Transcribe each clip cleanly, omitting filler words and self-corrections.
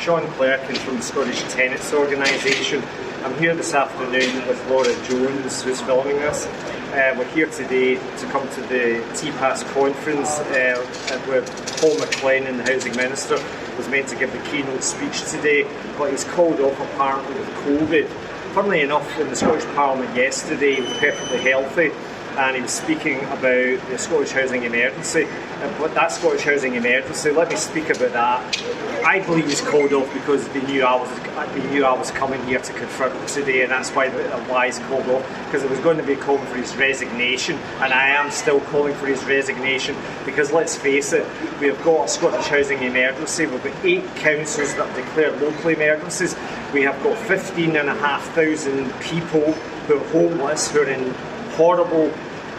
Sean Clerkin from the Scottish Tenants Organisation. I'm here this afternoon with Laura Jones, who's filming us. We're here today to come to the TPAS conference where Paul McLennan, the Housing Minister, was meant to give the keynote speech today, but he's called off apparently with COVID. Funnily enough, in the Scottish Parliament yesterday, he was perfectly healthy, and he was speaking about the Scottish housing emergency. But that Scottish housing emergency, let me speak about that. I believe he's called off because they knew I was coming here to confront him today, and that's why he's called off, because it was going to be calling for his resignation, and I am still calling for his resignation, because let's face it, we've got a Scottish housing emergency. We've got 8 councils that have declared local emergencies. We have got 15,500 people who are homeless, who are in horrible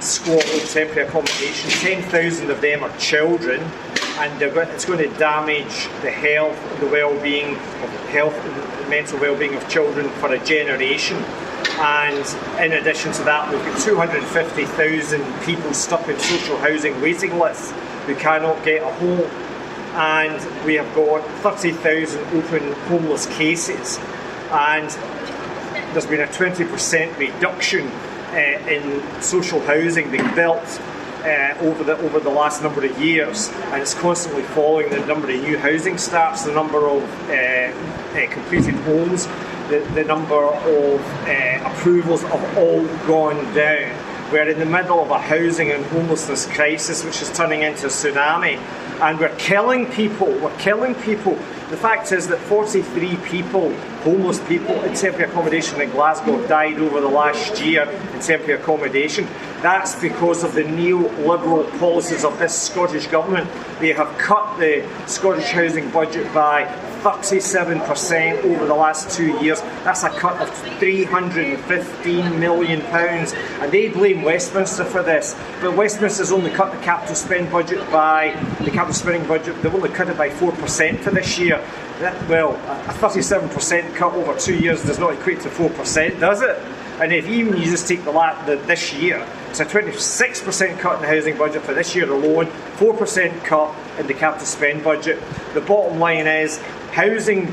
squalid temporary accommodation. 10,000 of them are children, and it's going to damage the health, the well-being the mental well-being of children for a generation. And in addition to that, we've got 250,000 people stuck in social housing waiting lists who cannot get a home, and we have got 30,000 open homeless cases, and there's been a 20% reduction in social housing being built over the last number of years, and it's constantly falling. The number of new housing starts, the number of completed homes, the number of approvals have all gone down. We're in the middle of a housing and homelessness crisis which is turning into a tsunami, and we're killing people. The fact is that 43 people, homeless people in temporary accommodation in Glasgow, have died over the last year in temporary accommodation. That's because of the neoliberal policies of this Scottish Government. They have cut the Scottish housing budget by 37% over the last 2 years. That's a cut of £315 million, and they blame Westminster for this. But Westminster's only cut the capital spending budget they've only cut it by 4% for this year. Well, a 37% cut over 2 years does not equate to 4%, does it? And if even you just take this year, it's a 26% cut in the housing budget for this year alone, 4% cut in the capital spend budget. The bottom line is housing,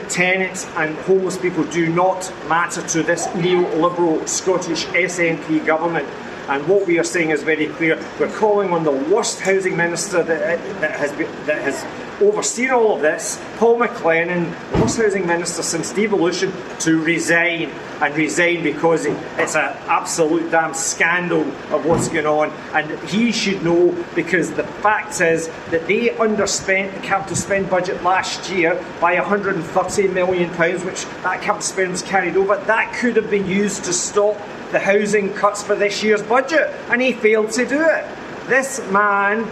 tenants and homeless people do not matter to this neoliberal Scottish SNP government. And what we are saying is very clear. We're calling on the worst housing minister that has overseen all of this, Paul McLennan, the worst housing minister since devolution, to resign, and resign because it's an absolute damn scandal of what's going on, and he should know, because the fact is that they underspent the capital spend budget last year by £130 million, which that capital spend was carried over. That could have been used to stop the housing cuts for this year's budget, and he failed to do it. This man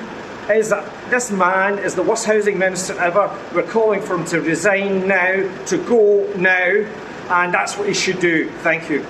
is the worst housing minister ever. We're calling for him to resign now, to go now, and that's what he should do. Thank you.